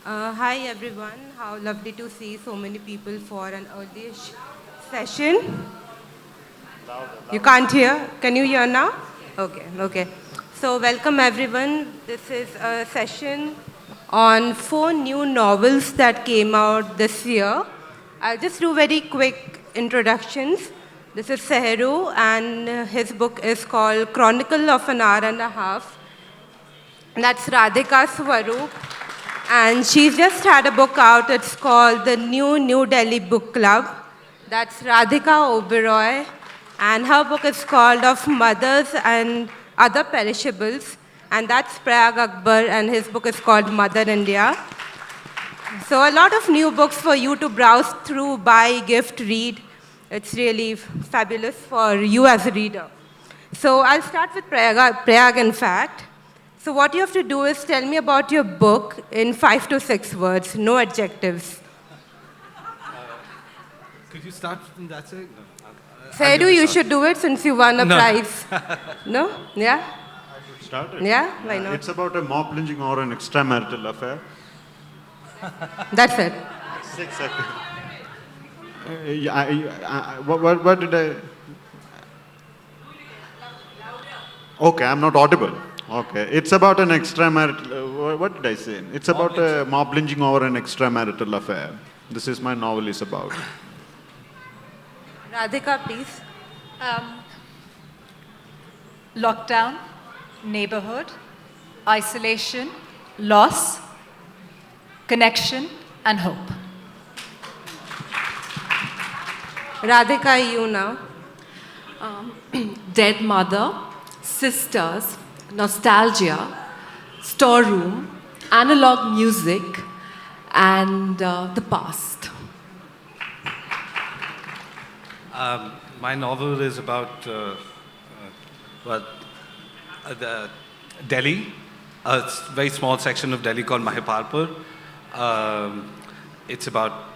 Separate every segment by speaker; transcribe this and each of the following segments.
Speaker 1: Hi everyone, how lovely to see so many people for an early-ish session. You can't hear? Can you hear now? Okay. So welcome everyone. This is a session on 4 new novels that came out this year. I'll just do very quick introductions. This is Saharu and his book is called Chronicle of an Hour and a Half. That's Radhika Swarup. And she's just had a book out. It's called the New Delhi Book Club. That's Radhika Oberoi. And her book is called Of Mothers and Other Perishables. And that's Prayaag Akbar, and his book is called Mother India. So a lot of new books for you to browse through, buy, gift, read. It's really fabulous for you as a reader. So I'll start with Prayaag in fact. So what you have to do is tell me about your book in 5 to 6 words, no adjectives.
Speaker 2: Could you start from that side?
Speaker 1: Sayari, you should do it since you won a prize. No? Yeah?
Speaker 3: I should start it.
Speaker 1: Yeah? Why not?
Speaker 3: It's about a mob lynching or an extramarital affair.
Speaker 1: That's it.
Speaker 3: 6 seconds. What did I... Okay, I'm not audible. Okay, it's about an extramarital... what did I say? It's about a mob lynching over an extramarital affair. This is my novel is about.
Speaker 1: Radhika, please.
Speaker 4: Lockdown, neighborhood, isolation, loss, connection, and hope.
Speaker 1: Radhika, you now.
Speaker 5: Dead mother, sisters, nostalgia, storeroom, analog music, and the past.
Speaker 2: My novel is about the Delhi, a very small section of Delhi called Mahipalpur. It's about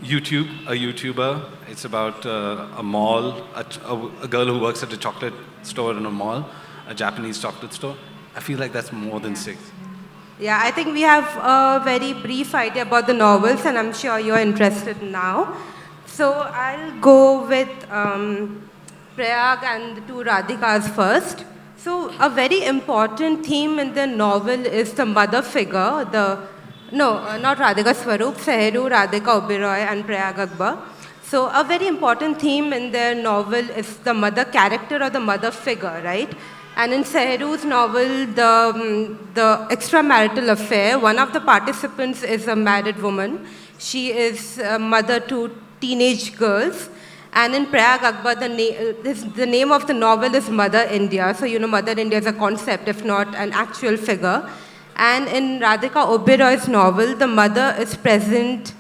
Speaker 2: YouTube, a YouTuber. It's about a mall, a girl who works at a chocolate store in a mall, a Japanese chocolate store. I feel like that's more than 6.
Speaker 1: Yeah, I think we have a very brief idea about the novels, and I'm sure you're interested now. So I'll go with Prayaag and the 2 Radhikas first. So a very important theme in the novel is the mother figure, not Radhika Swarup, Saharu, Radhika Oberoi, and Prayaag Akbar. So a very important theme in their novel is the mother character or the mother figure, right? And in Saharu's novel, the extramarital affair, one of the participants is a married woman. She is a mother to teenage girls. And in Prayaag Akbar, the name of the novel is Mother India. So, Mother India is a concept, if not an actual figure. And in Radhika Oberoi's novel, the mother is present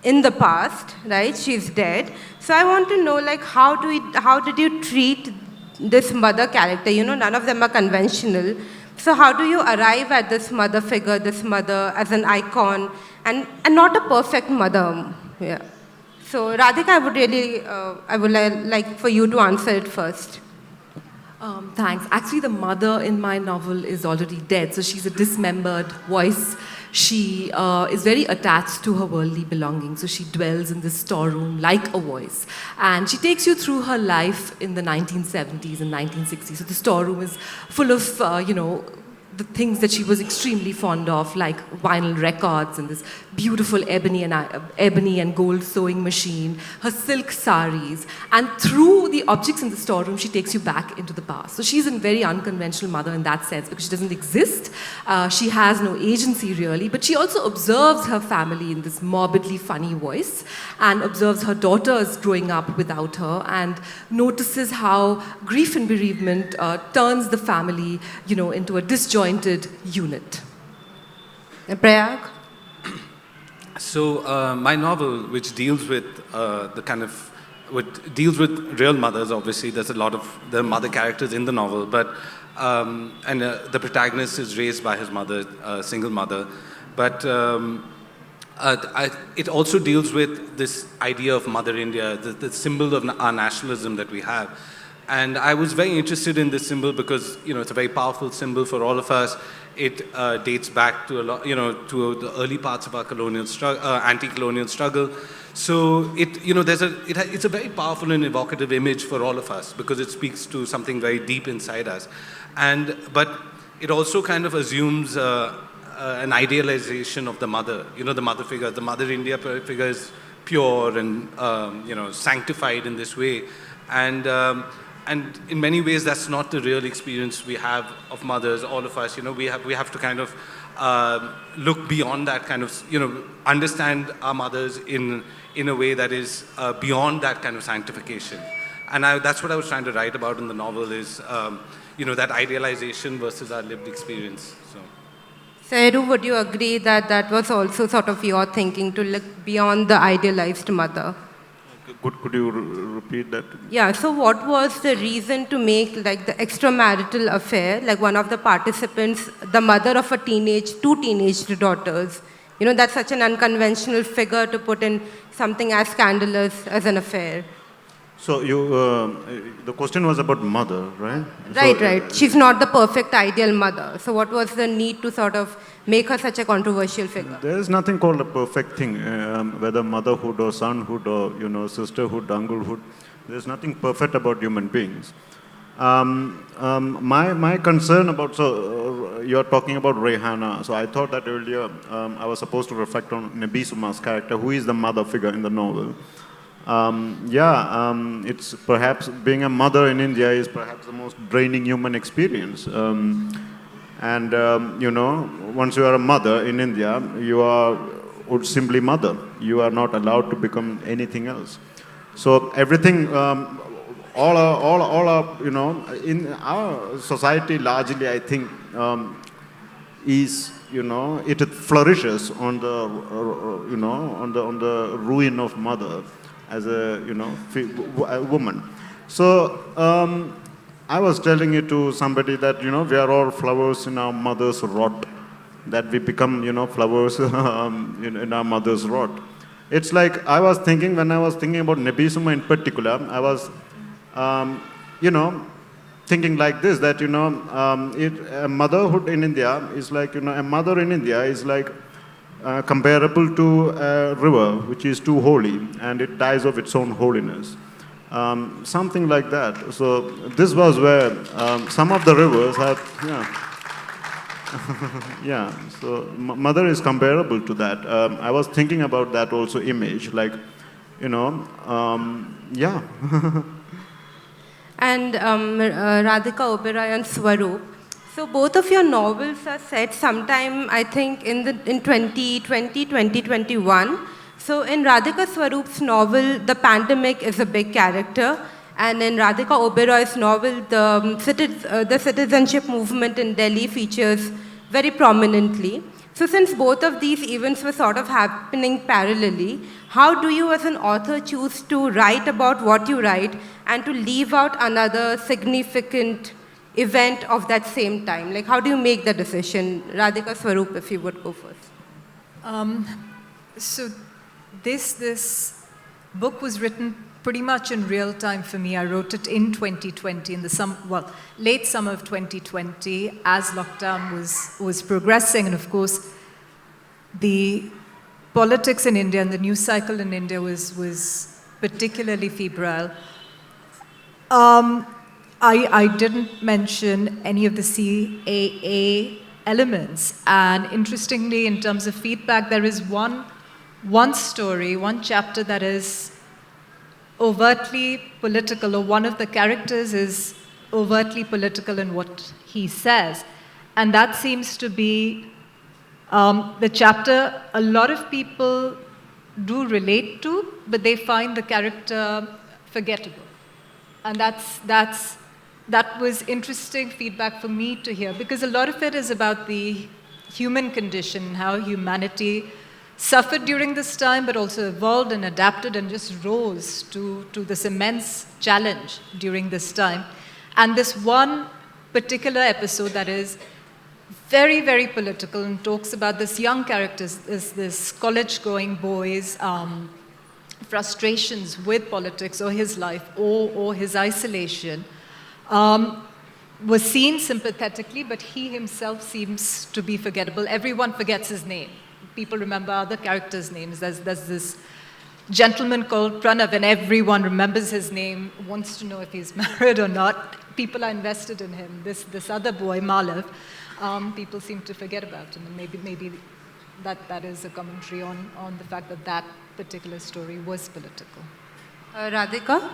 Speaker 1: in the past, right? She's dead. So I want to know, how did you treat this mother character? None of them are conventional. So how do you arrive at this mother figure, this mother as an icon, and not a perfect mother? Yeah. So Radhika, I would like for you to answer it first.
Speaker 5: Thanks. Actually, the mother in my novel is already dead, so she's a dismembered voice. She is very attached to her worldly belongings, so she dwells in this storeroom like a voice. And she takes you through her life in the 1970s and 1960s. So the storeroom is full of, the things that she was extremely fond of, like vinyl records and this beautiful ebony and gold sewing machine, her silk saris. And through the objects in the storeroom, she takes you back into the past. So she's a very unconventional mother in that sense because she doesn't exist. She has no agency really, but she also observes her family in this morbidly funny voice and observes her daughters growing up without her and notices how grief and bereavement turns the family, into a disjointed unit.
Speaker 1: Prayaag?
Speaker 2: So my novel, which deals with deals with real mothers, obviously, there's a lot of the mother characters in the novel, but the protagonist is raised by his mother, single mother, but it also deals with this idea of Mother India, the symbol of our nationalism that we have. And I was very interested in this symbol because, it's a very powerful symbol for all of us. It dates back to a lot, to the early parts of our colonial anti-colonial struggle. So it's a very powerful and evocative image for all of us because it speaks to something very deep inside us. But it also kind of assumes an idealization of the mother, the mother figure. The Mother India figure is pure and, sanctified in this way. And in many ways, that's not the real experience we have of mothers, all of us. We have to kind of look beyond that kind of, understand our mothers in a way that is beyond that kind of sanctification. And that's what I was trying to write about in the novel is, that idealization versus our lived experience. So.
Speaker 1: Saharu, would you agree that that was also sort of your thinking to look beyond the idealized mother?
Speaker 3: Could you repeat that?
Speaker 1: Yeah, so what was the reason to make like the extramarital affair, like one of the participants, the mother of two teenage daughters? That's such an unconventional figure to put in something as scandalous as an affair.
Speaker 3: So the question was about mother, right?
Speaker 1: Right. She's not the perfect ideal mother. So what was the need to sort of make her such a controversial figure?
Speaker 3: There is nothing called a perfect thing, whether motherhood or sonhood or sisterhood, unclehood. There's nothing perfect about human beings. My concern about you're talking about Rehana. So I thought that earlier I was supposed to reflect on Nebisuma's character, who is the mother figure in the novel. It's perhaps being a mother in India is perhaps the most draining human experience. Once you are a mother in India, you are simply mother. You are not allowed to become anything else. So everything, all our, in our society largely, I think, is, it flourishes on the, on the ruin of mother as a, a woman. So I was telling it to somebody that, we are all flowers in our mother's rot, that we become, flowers in our mother's rot. It's like when I was thinking about Nebisuma in particular, I was, thinking like this, that, motherhood in India is like, a mother in India is like comparable to a river which is too holy and it dies of its own holiness. Something like that. So this was where some of the rivers have, so mother is comparable to that. I was thinking about that also image, like,
Speaker 1: And Radhika, Oberoi and Swarup. So both of your novels are set sometime, I think, in 2020, 2021. So in Radhika Swarup's novel, the pandemic is a big character. And in Radhika Oberoi's novel, the citizenship movement in Delhi features very prominently. So since both of these events were sort of happening parallelly, how do you as an author choose to write about what you write and to leave out another significant event of that same time? Like, how do you make the decision? Radhika Swarup, if you would go first.
Speaker 4: So this book was written pretty much in real time for me. I wrote it in 2020, in the late summer of 2020, as lockdown was progressing. And of course, the politics in India and the news cycle in India was particularly febrile. I didn't mention any of the CAA elements. And interestingly, in terms of feedback, there is one story, one chapter that is overtly political, or one of the characters is overtly political in what he says. And that seems to be the chapter a lot of people do relate to, but they find the character forgettable. And that was interesting feedback for me to hear, because a lot of it is about the human condition, how humanity suffered during this time, but also evolved and adapted and just rose to this immense challenge during this time. And this one particular episode that is very, very political and talks about this young character, this college-going boy's frustrations with politics or his life or his isolation, was seen sympathetically, but he himself seems to be forgettable. Everyone forgets his name. People remember other characters' names. There's this gentleman called Pranav, and everyone remembers his name, wants to know if he's married or not. People are invested in him. This other boy, Malav, people seem to forget about him. And maybe that is a commentary on the fact that that particular story was political.
Speaker 1: Radhika?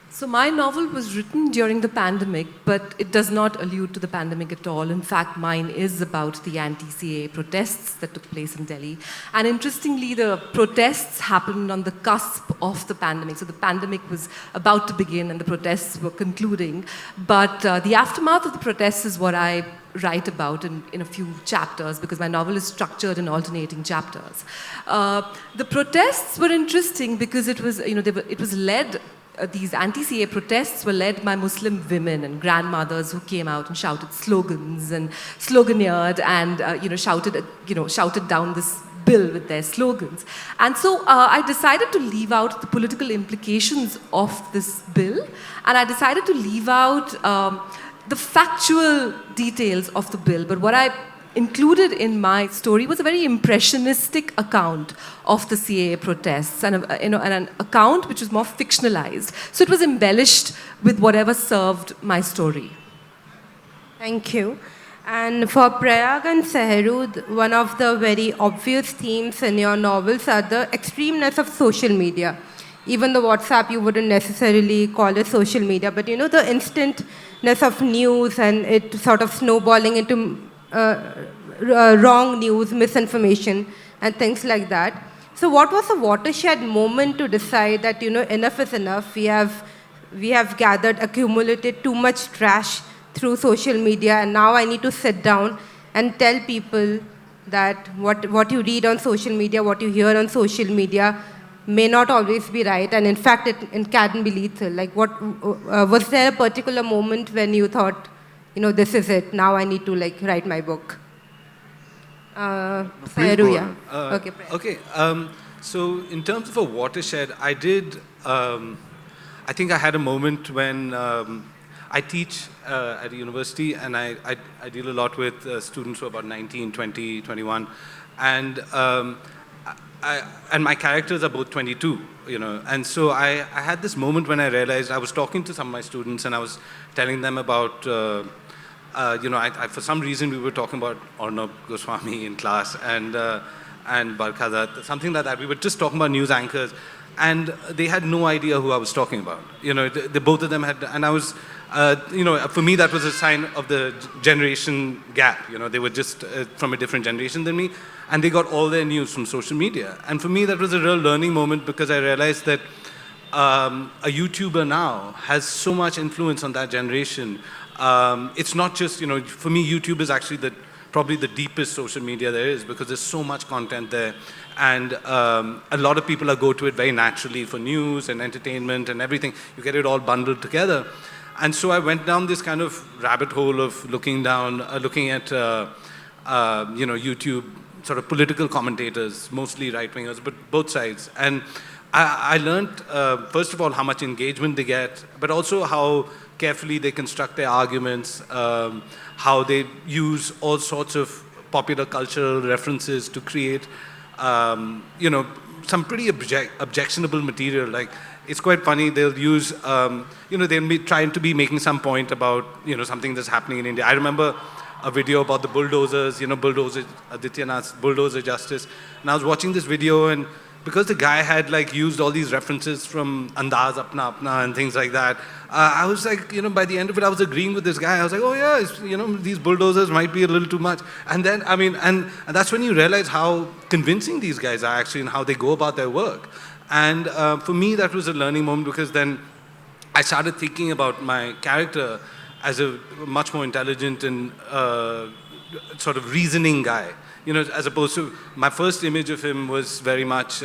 Speaker 5: So my novel was written during the pandemic, but it does not allude to the pandemic at all. In fact, mine is about the anti-CAA protests that took place in Delhi. And interestingly, the protests happened on the cusp of the pandemic. So the pandemic was about to begin and the protests were concluding. But the aftermath of the protests is what I write about in a few chapters, because my novel is structured in alternating chapters. The protests were interesting because it was, it was led. These anti-CAA protests were led by Muslim women and grandmothers who came out and shouted slogans and sloganeered and shouted down this bill with their slogans. And so I decided to leave out the political implications of this bill, and I decided to leave out the factual details of the bill. But what I included in my story was a very impressionistic account of the CAA protests, and an account which was more fictionalized. So it was embellished with whatever served my story.
Speaker 1: Thank you. And for Prayaag and Saharu, one of the very obvious themes in your novels are the extremeness of social media. Even the WhatsApp you wouldn't necessarily call it social media, but the instantness of news and it sort of snowballing into wrong news, misinformation, and things like that. So what was the watershed moment to decide that, enough is enough, we have gathered, accumulated too much trash through social media, and now I need to sit down and tell people that what you read on social media, what you hear on social media may not always be right, and in fact it can be lethal. Like, was there a particular moment when you thought, this is it, now I need to write my book? Saharu, yeah.
Speaker 2: Okay. So in terms of a watershed, I think I had a moment when I teach at a university, and I deal a lot with students who are about 19, 20, 21, and my characters are both 22, and so I had this moment when I realized I was talking to some of my students, and I was telling them about for some reason we were talking about Arnab Goswami in class and Barkhadat, something like that. We were just talking about news anchors, and they had no idea who I was talking about. Both of them had, and I was, for me that was a sign of the generation gap. They were just from a different generation than me, and they got all their news from social media. And for me that was a real learning moment, because I realized that a YouTuber now has so much influence on that generation. It's not just, for me, YouTube is actually probably the deepest social media there is, because there's so much content there. And a lot of people go to it very naturally for news and entertainment and everything. You get it all bundled together. And so I went down this kind of rabbit hole of looking at, YouTube, sort of political commentators, mostly right-wingers, but both sides. And I learned, first of all, how much engagement they get, but also how carefully they construct their arguments, how they use all sorts of popular cultural references to create, some pretty objectionable material. Like, it's quite funny, they'll use, they'll be trying to be making some point about, something that's happening in India. I remember a video about the bulldozers, Adityanath's bulldozer justice. And I was watching this video, and because the guy had used all these references from Andaz Apna Apna and things like that, I was by the end of it, I was agreeing with this guy. I was like, oh yeah, these bulldozers might be a little too much. And then, and that's when you realize how convincing these guys are actually and how they go about their work. And for me, that was a learning moment, because then I started thinking about my character as a much more intelligent and sort of reasoning guy. As opposed to my first image of him was very much,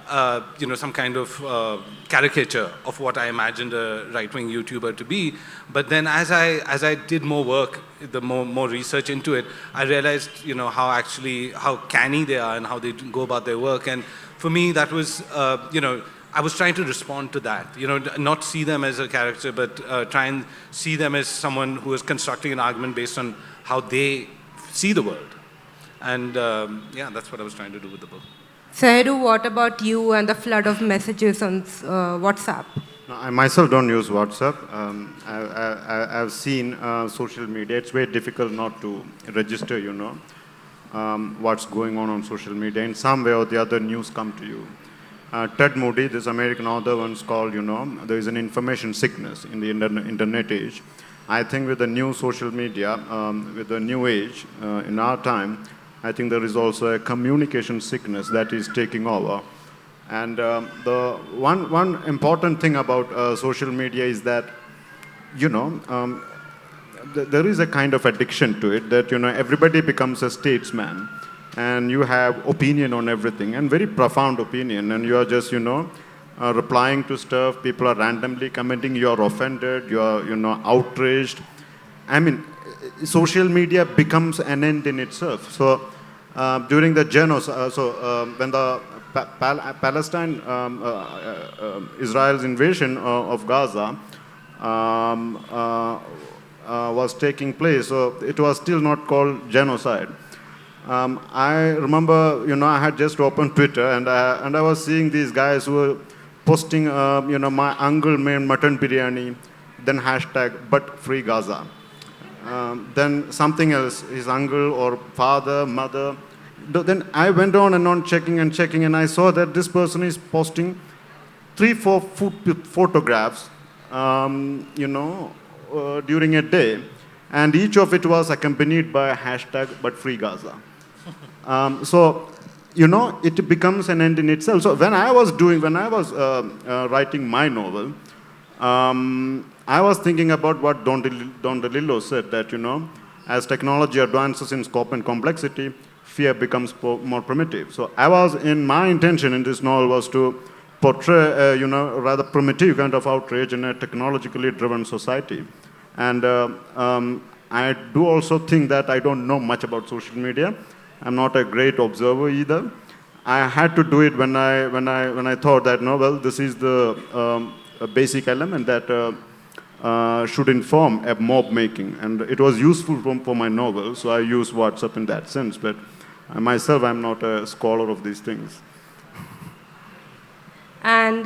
Speaker 2: some kind of caricature of what I imagined a right-wing YouTuber to be. But then as I did more work, the more research into it, I realized, how canny they are and how they go about their work. And for me, that was, I was trying to respond to that, not see them as a character, but try and see them as someone who is constructing an argument based on how they see the world. And yeah, that's what I was trying to do with the book.
Speaker 1: Saharu, what about you and the flood of messages on WhatsApp?
Speaker 3: No, I myself don't use WhatsApp. I've seen social media. It's very difficult not to register, what's going on social media. In some way or the other, news come to you. Ted Moody, this American author, once called, there is an information sickness in the internet age. I think with the new social media, with the new age, in our time, I think there is also a communication sickness that is taking over. And the one important thing about social media is that, there is a kind of addiction to it that, everybody becomes a statesman and you have opinion on everything and very profound opinion, and you are just, replying to stuff. People are randomly commenting, you are offended, you are, outraged. I mean, social media becomes an end in itself. So during the genocide, when the Palestine, Israel's invasion of Gaza was taking place, so it was still not called genocide. I remember, I had just opened Twitter and I was seeing these guys who were posting, my uncle made mutton biryani, then hashtag but free Gaza. Then something else, his uncle or father, mother. Then I went on and on checking, and I saw that this person is posting 3-4 photographs, during a day, and each of it was accompanied by a hashtag but free Gaza. So, it becomes an end in itself. So when I was writing my novel, I was thinking about what Don DeLillo said, that, as technology advances in scope and complexity, fear becomes more primitive. So my intention in this novel was to portray a, rather primitive kind of outrage in a technologically driven society. And I do also think that I don't know much about social media. I'm not a great observer either. I had to do it when I thought that, this is the basic element that should inform a mob making. And it was useful for my novel, so I use WhatsApp in that sense. But myself, I'm not a scholar of these things.
Speaker 1: And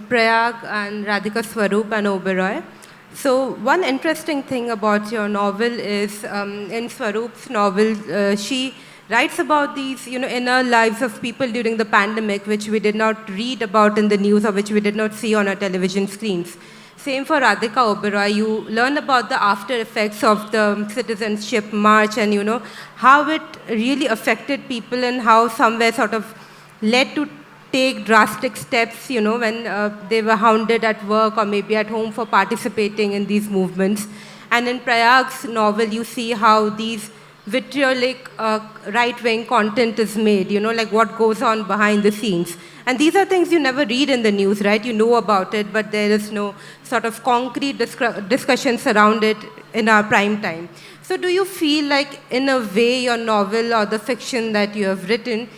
Speaker 1: Prayaag and Radhika, Swarup and Oberoi. So one interesting thing about your novel is, in Swarup's novel, she writes about these, inner lives of people during the pandemic, which we did not read about in the news or which we did not see on our television screens. Same for Radhika Oberoi. You learn about the after effects of the citizenship march and, how it really affected people and how somewhere sort of led to take drastic steps, when they were hounded at work or maybe at home for participating in these movements. And in Prayaag's novel, you see how these vitriolic right-wing content is made, like what goes on behind the scenes. And these are things you never read in the news, right? You know about it, but there is no sort of concrete discussions around it in our prime time. So do you feel like, in a way, your novel or the fiction that you have written,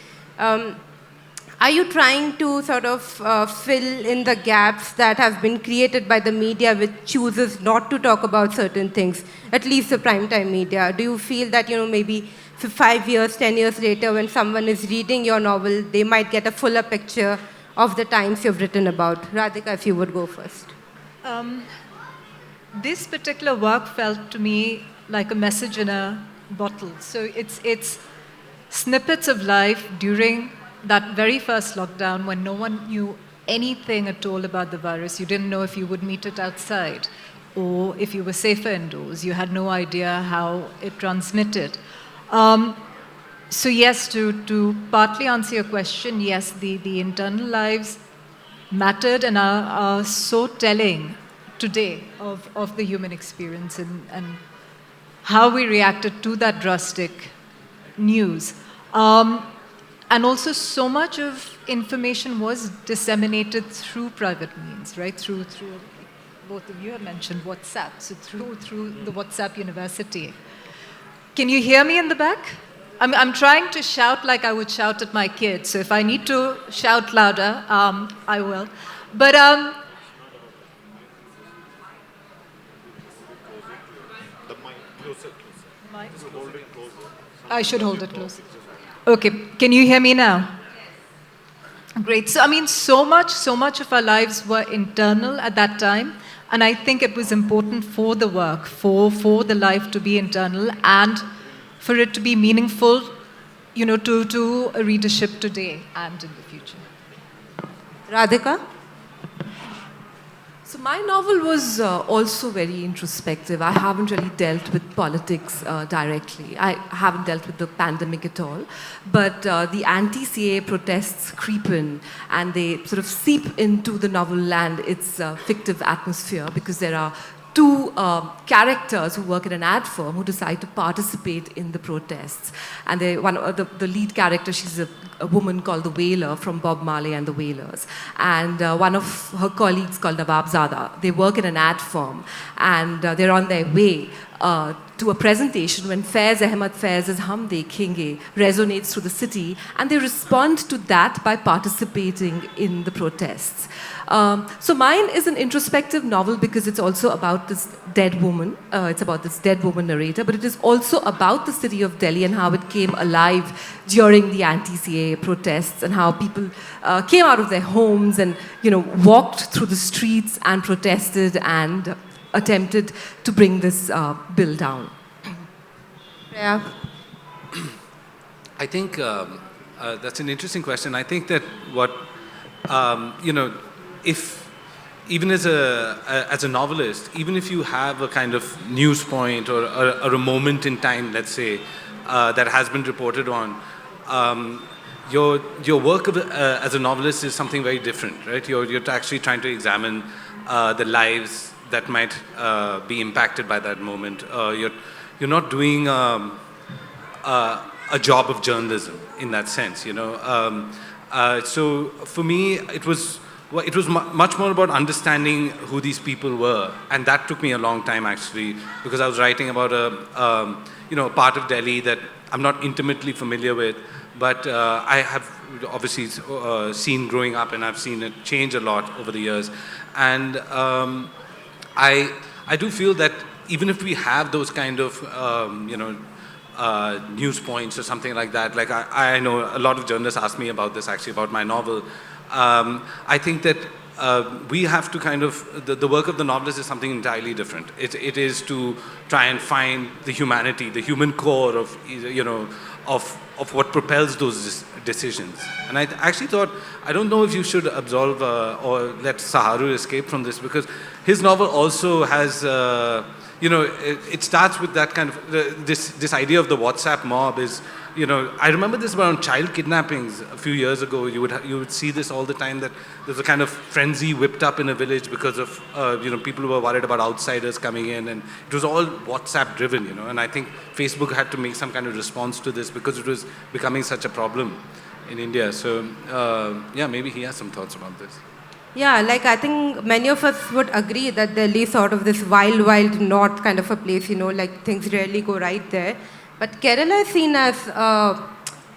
Speaker 1: are you trying to sort of fill in the gaps that have been created by the media which chooses not to talk about certain things, at least the primetime media? Do you feel that, maybe 5 years, 10 years later, when someone is reading your novel, they might get a fuller picture of the times you've written about? Radhika, if you would go first.
Speaker 4: This particular work felt to me like a message in a bottle. So it's snippets of life during that very first lockdown when no one knew anything at all about the virus. You didn't know if you would meet it outside or if you were safer indoors. You had no idea how it transmitted. So yes, to partly answer your question, yes, the internal lives mattered and are so telling today of the human experience and how we reacted to that drastic news. And also, so much of information was disseminated through private means, right? Through both of you have mentioned WhatsApp, so through the WhatsApp University. Can you hear me in the back? I'm trying to shout like I would shout at my kids. So if I need to shout louder, I will. But I should hold it close. Okay, can you hear me now? Great. So, I mean, so much of our lives were internal at that time. And I think it was important for the work, for the life to be internal and for it to be meaningful, to a readership today and in the future.
Speaker 1: Radhika?
Speaker 5: So my novel was also very introspective. I haven't really dealt with politics directly. I haven't dealt with the pandemic at all. But the anti-CA protests creep in and they sort of seep into the novel and its fictive atmosphere because there are two characters who work in an ad firm who decide to participate in the protests. And the lead character, she's a woman called the Wailer from Bob Marley and the Wailers. And one of her colleagues called Nawab Zada, they work in an ad firm and they're on their way to a presentation when Faiz Ahmad Faiz's Hum Dekhenge resonates through the city, and they respond to that by participating in the protests. So mine is an introspective novel because it's also about this dead woman. It's about this dead woman narrator, but it is also about the city of Delhi and how it came alive during the anti-CA protests and how people came out of their homes and walked through the streets and protested and attempted to bring this bill down.
Speaker 1: Prayaag?
Speaker 2: I think that's an interesting question. I think that what, if even as a novelist, even if you have a kind of news point or a moment in time, let's say, that has been reported on, your work as a novelist is something very different, right? You're actually trying to examine the lives that might be impacted by that moment. You're not doing a job of journalism in that sense, So for me, it was much more about understanding who these people were, and that took me a long time actually, because I was writing about a part of Delhi that I'm not intimately familiar with, but I have obviously seen growing up, and I've seen it change a lot over the years, and I do feel that even if we have those kind of news points or something like that, like I know a lot of journalists ask me about this actually, about my novel. I think that we have to kind of, the work of the novelist is something entirely different. It is to try and find the humanity, the human core of, of what propels those decisions. And I actually thought, I don't know if you should absolve or let Saharu escape from this, because his novel also has, it starts with that kind of, this idea of the WhatsApp mob is, I remember this around child kidnappings a few years ago. You would see this all the time, that there's a kind of frenzy whipped up in a village because of, people who were worried about outsiders coming in, and it was all WhatsApp driven, and I think Facebook had to make some kind of response to this because it was becoming such a problem in India. So, maybe he has some thoughts about this.
Speaker 1: Yeah, like I think many of us would agree that Delhi is sort of this wild, wild north kind of a place, like things rarely go right there. But Kerala is seen as a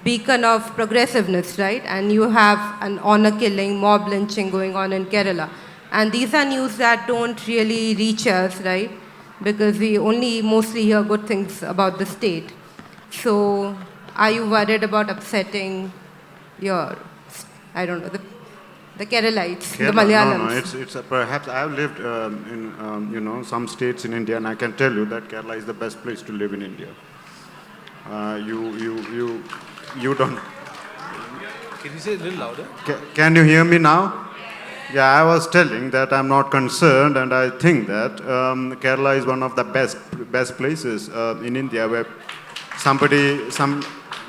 Speaker 1: beacon of progressiveness, right? And you have an honor killing, mob lynching going on in Kerala. And these are news that don't really reach us, right? Because we only mostly hear good things about the state. So are you worried about upsetting your, I don't know, the Keralites, the Malayalams?
Speaker 3: No, it's perhaps I've lived in some states in India, and I can tell you that Kerala is the best place to live in India. You don't.
Speaker 2: Can you say it a little louder?
Speaker 3: Can you hear me now? Yeah, I was telling that I'm not concerned, and I think that Kerala is one of the best places in India where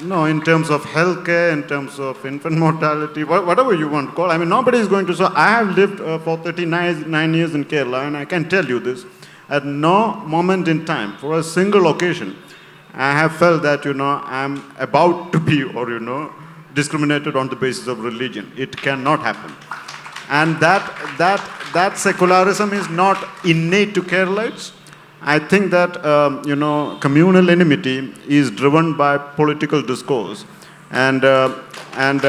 Speaker 3: in terms of healthcare, in terms of infant mortality, whatever you want to call. I mean, nobody is going to. So I have lived for 39 years in Kerala, and I can tell you this: at no moment in time, for a single occasion, I have felt that I'm about to be discriminated on the basis of religion. It cannot happen, and that secularism is not innate to Keralites. I think that communal enmity is driven by political discourse, and in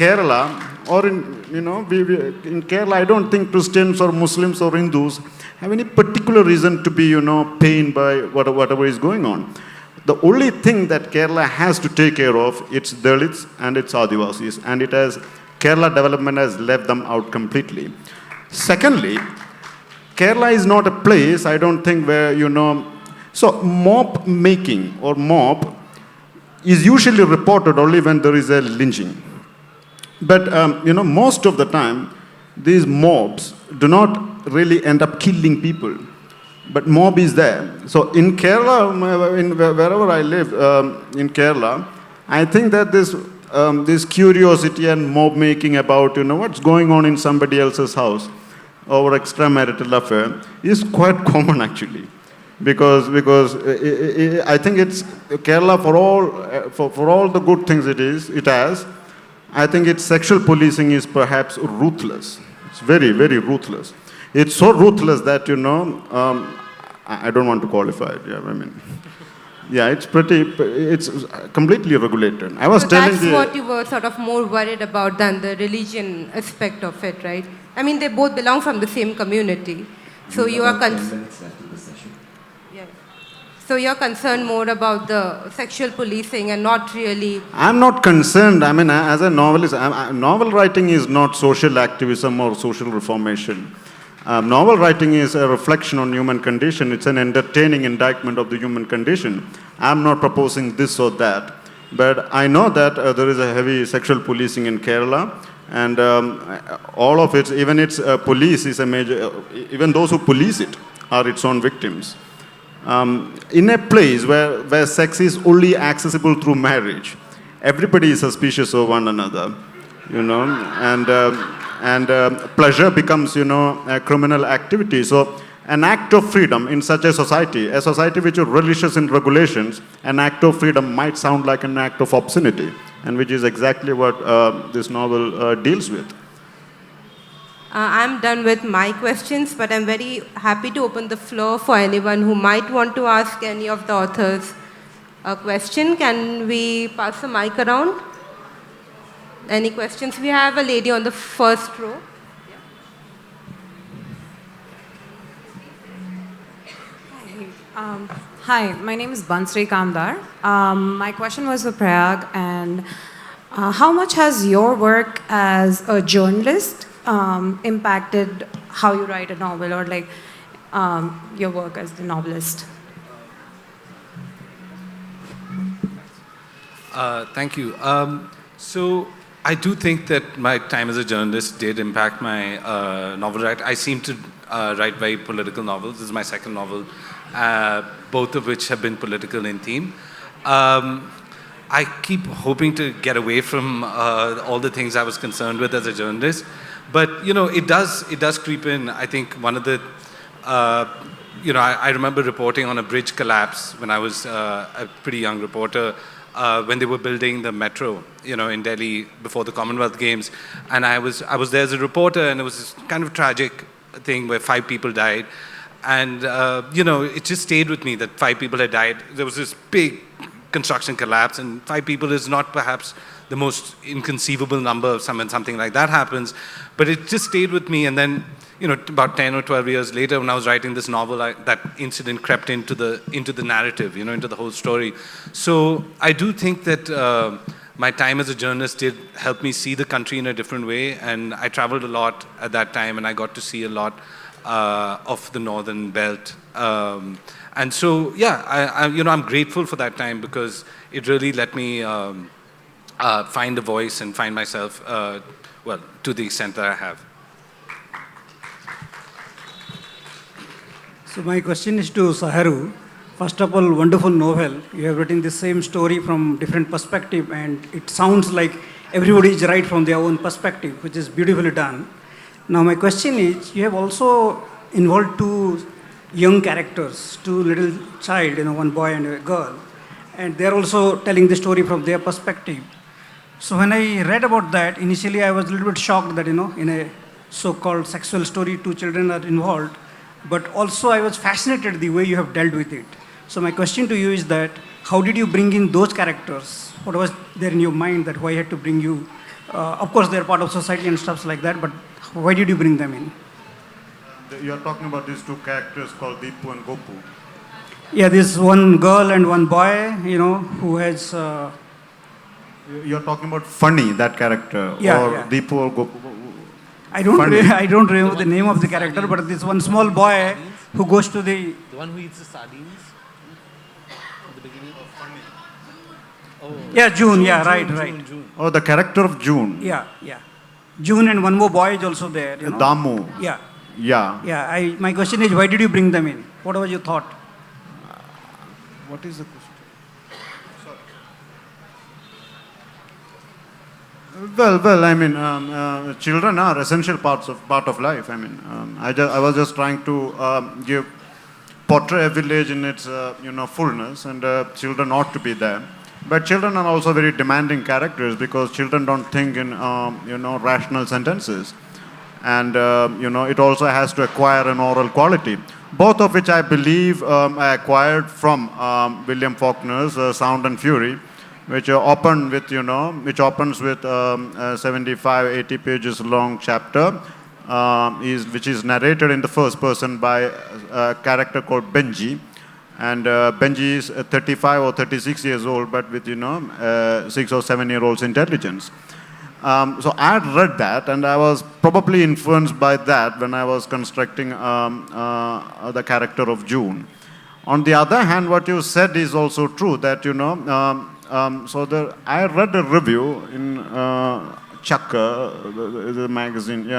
Speaker 3: Kerala or in Kerala, I don't think Christians or Muslims or Hindus have any particular reason to be pained by whatever is going on. The only thing that Kerala has to take care of it's Dalits and its Adivasis, and Kerala development has left them out completely. Secondly, Kerala is not a place, I don't think, where, so mob making or mob is usually reported only when there is a lynching. But, most of the time, these mobs do not really end up killing people. But mob is there. So in Kerala, wherever I live in Kerala, I think that this curiosity and mob making about, what's going on in somebody else's house over extramarital affair is quite common actually, because I think it's Kerala for all the good things it has. I think its sexual policing is perhaps ruthless. It's very, very ruthless. It's so ruthless that I don't want to qualify it. Yeah, it's completely regulated. I was telling
Speaker 1: that's what you were sort of more worried about than the religion aspect of it, right? I mean, they both belong from the same community. So you are So you're concerned more about the sexual policing and not really...
Speaker 3: I'm not concerned. I mean, as a novelist, novel writing is not social activism or social reformation. Novel writing is a reflection on human condition. It's an entertaining indictment of the human condition. I'm not proposing this or that. But I know that there is a heavy sexual policing in Kerala. And all of it, even its police is a major... even those who police it are its own victims. In a place where sex is only accessible through marriage, everybody is suspicious of one another, and pleasure becomes, a criminal activity. So an act of freedom in such a society which is religious in regulations, an act of freedom might sound like an act of obscenity, and which is exactly what this novel deals with.
Speaker 1: I'm done with my questions, but I'm very happy to open the floor for anyone who might want to ask any of the authors a question. Can we pass the mic around? Any questions? We have a lady on the first row.
Speaker 6: Hi, my name is Bansri Kamdar. My question was for Prayaag, and how much has your work as a journalist impacted how you write a novel, or your work as the novelist?
Speaker 2: Thank you. So I do think that my time as a journalist did impact my novel writing. I seem to write very political novels. This is my second novel, both of which have been political in theme. I keep hoping to get away from all the things I was concerned with as a journalist. But, it does creep in. I think one of the, I remember reporting on a bridge collapse when I was a pretty young reporter, when they were building the metro, in Delhi before the Commonwealth Games. And I was there as a reporter, and it was this kind of tragic thing where 5 people died. And, it just stayed with me that 5 people had died. There was this big construction collapse, and 5 people is not perhaps the most inconceivable number of something like that happens, but it just stayed with me. And then, about 10 or 12 years later, when I was writing this novel, that incident crept into the narrative, into the whole story. So I do think that my time as a journalist did help me see the country in a different way, and I traveled a lot at that time, and I got to see a lot of the northern belt. And so, I'm grateful for that time, because it really let me find a voice and find myself, to the extent that I have.
Speaker 7: So my question is to Saharu. First of all, wonderful novel. You have written the same story from different perspective, and it sounds like everybody is right from their own perspective, which is beautifully done. Now my question is, you have also involved 2 young characters, 2 little child, one boy and a girl, and they're also telling the story from their perspective. So when I read about that, initially I was a little bit shocked that, in a so-called sexual story, 2 children are involved. but also I was fascinated the way you have dealt with it. So my question to you is that, how did you bring in those characters? What was there in your mind that why you had to bring you? Of course, they're part of society and stuff like that, but why did you bring them in?
Speaker 3: You're talking about these two characters called Deepu and Gopu.
Speaker 7: Yeah, this one girl and one boy, who has...
Speaker 3: You're talking about Funny, that character,
Speaker 7: Yeah,
Speaker 3: or
Speaker 7: yeah.
Speaker 3: Deepu or Gopu.
Speaker 7: I don't,
Speaker 3: Funny.
Speaker 7: I don't remember the name of the character, but this one small boy who goes to the...
Speaker 2: The one who eats the sardines at the beginning.
Speaker 7: Yeah, June, right.
Speaker 2: June.
Speaker 3: Oh, the character of June.
Speaker 7: Yeah. June and one more boy is also there,
Speaker 3: Damu.
Speaker 7: Yeah.
Speaker 3: Yeah.
Speaker 7: My question is, why did you bring them in? What was your thought?
Speaker 3: What is the question? Well. I mean, children are essential part of life. I mean, I was just trying to portray a village in its fullness, and children ought to be there. But children are also very demanding characters because children don't think in rational sentences, and it also has to acquire an oral quality. Both of which I believe I acquired from William Faulkner's Sound and Fury, which opens with 75, 80 pages long chapter, which is narrated in the first person by a character called Benji. And Benji is 35 or 36 years old, but with 6 or 7 year old's intelligence. So I had read that, and I was probably influenced by that when I was constructing the character of June. On the other hand, what you said is also true, that I read a review in Chakka, the magazine,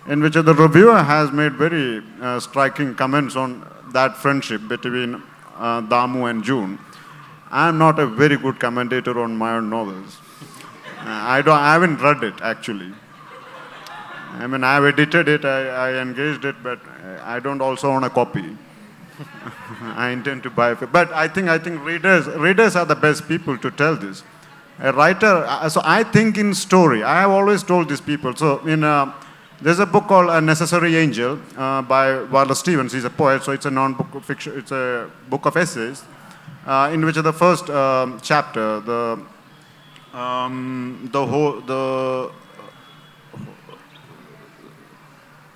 Speaker 3: in which the reviewer has made very striking comments on that friendship between Damu and June. I am not a very good commentator on my own novels. I haven't read it, actually. I mean, I have edited it, I engaged it, but I don't also own a copy. I intend to buy it. But I think readers are the best people to tell this. A writer, so I think in story. I have always told these people. So there's a book called A Necessary Angel by Wallace Stevens. He's a poet, so it's a non-book of fiction. It's a book of essays, in which the first chapter, the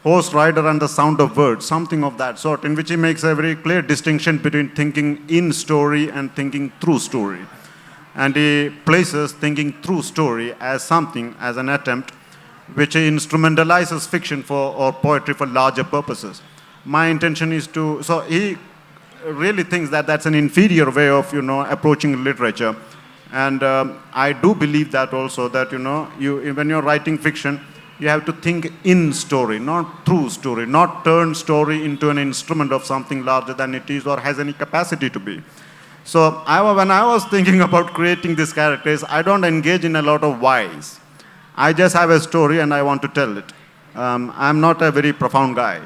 Speaker 3: horse rider and the sound of words, something of that sort, in which he makes a very clear distinction between thinking in story and thinking through story. And he places thinking through story as an attempt which instrumentalizes fiction or poetry for larger purposes. My intention is so he really thinks that that's an inferior way of, approaching literature. And I do believe that also, that, when you're writing fiction, you have to think in story, not through story, not turn story into an instrument of something larger than it is or has any capacity to be. So when I was thinking about creating these characters, I don't engage in a lot of whys. I just have a story and I want to tell it. I'm not a very profound guy.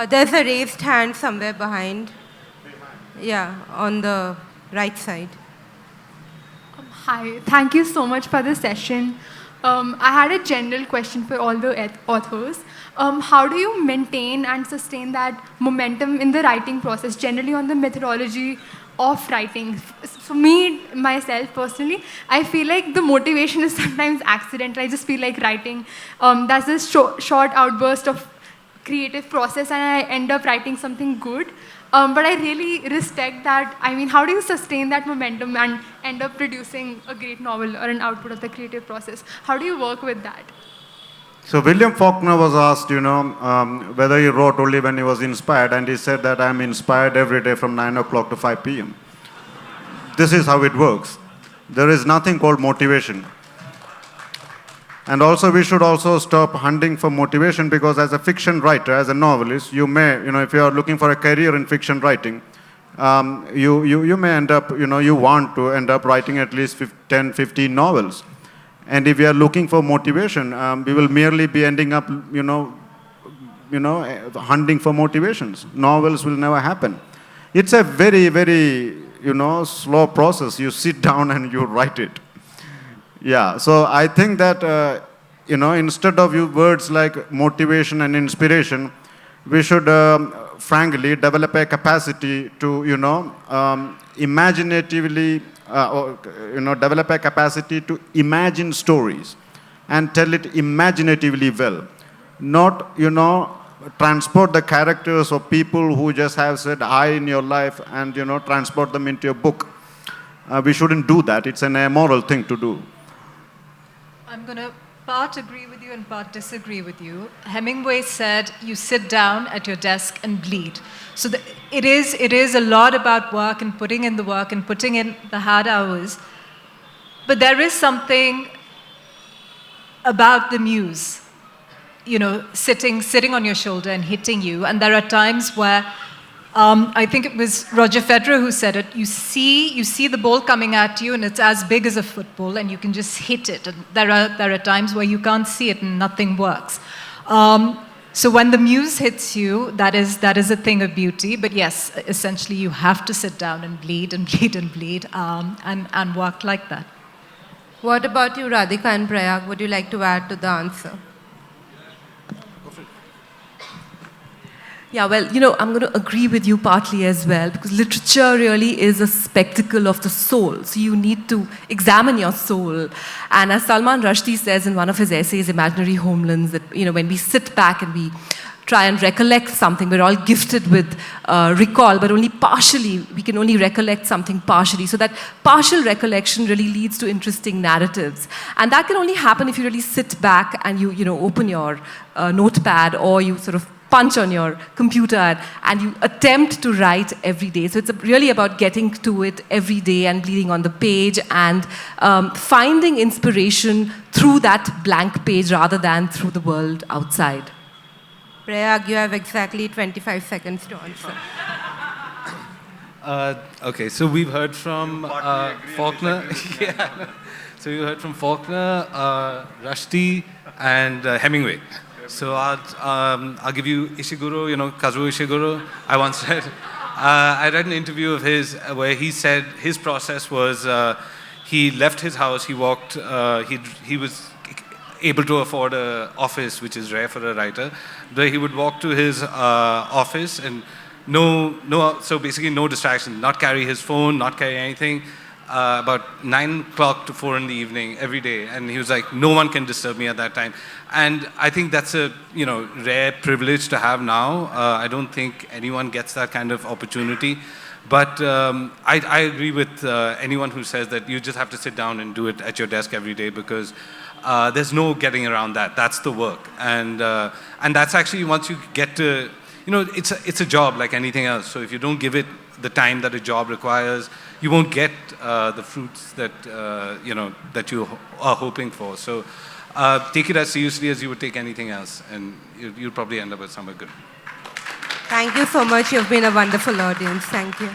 Speaker 1: There's a raised hand somewhere behind. Yeah, on the right side.
Speaker 8: Hi, thank you so much for this session. I had a general question for all the authors. How do you maintain and sustain that momentum in the writing process, generally on the methodology of writing? For me, myself personally, I feel like the motivation is sometimes accidental. I just feel like writing. That's this short outburst of creative process, and I end up writing something good. But I really respect that. I mean, how do you sustain that momentum and end up producing a great novel or an output of the creative process? How do you work with that?
Speaker 3: So William Faulkner was asked, whether he wrote only when he was inspired, and he said that I'm inspired every day from 9 o'clock to 5 p.m. This is how it works. There is nothing called motivation. And also, we should also stop hunting for motivation, because as a fiction writer, as a novelist, you may, if you are looking for a career in fiction writing, you may end up, you want to end up writing at least 10, 15 novels. And if we are looking for motivation, we will merely be ending up, hunting for motivations. Novels will never happen. It's a very, very, slow process. You sit down and you write it. Yeah, so I think that, instead of words like motivation and inspiration, we should, frankly, develop a capacity to, imaginatively, develop a capacity to imagine stories and tell it imaginatively well. Not, transport the characters of people who just have said hi in your life and, transport them into your book. We shouldn't do that. It's an immoral thing to do.
Speaker 4: I'm going to part agree with you and part disagree with you. Hemingway said, you sit down at your desk and bleed. So it is a lot about work and putting in the work and putting in the hard hours. But there is something about the muse, sitting on your shoulder and hitting you. And there are times where, I think it was Roger Federer who said it, you see the ball coming at you and it's as big as a football and you can just hit it. And there are times where you can't see it and nothing works. So when the muse hits you, that is a thing of beauty. But yes, essentially you have to sit down and bleed and bleed and bleed and work like that.
Speaker 1: What about you, Radhika and Prayaag? Would you like to add to the answer?
Speaker 5: Yeah, well, I'm going to agree with you partly as well, because literature really is a spectacle of the soul. So you need to examine your soul. And as Salman Rushdie says in one of his essays, Imaginary Homelands, that, when we sit back and we try and recollect something, we're all gifted with recall, but only partially. We can only recollect something partially. So that partial recollection really leads to interesting narratives. And that can only happen if you really sit back and you open your notepad, or you sort of punch on your computer and you attempt to write every day. So it's really about getting to it every day and bleeding on the page and finding inspiration through that blank page rather than through the world outside.
Speaker 1: Prayaag, you have exactly 25 seconds to answer.
Speaker 2: Okay, so we've heard from Faulkner. Yeah. So you heard from Faulkner, Rushdie, and Hemingway. So I'll give you Ishiguro, Kazuo Ishiguro. I once read, I read an interview of his where he said his process was he left his house, he walked, he was able to afford an office, which is rare for a writer. But he would walk to his office and so basically no distraction, not carry his phone, not carry anything. About 9 o'clock to 4 in the evening every day, and he was like, no one can disturb me at that time. And I think that's a rare privilege to have now. I don't think anyone gets that kind of opportunity. But I agree with anyone who says that you just have to sit down and do it at your desk every day, because there's no getting around that. That's the work, and that's actually, once you get to, it's a job like anything else. So if you don't give it the time that a job requires, you won't get the fruits that that you are hoping for. So take it as seriously as you would take anything else, and you'll probably end up with somewhere good.
Speaker 1: Thank you so much. You've been a wonderful audience. Thank you.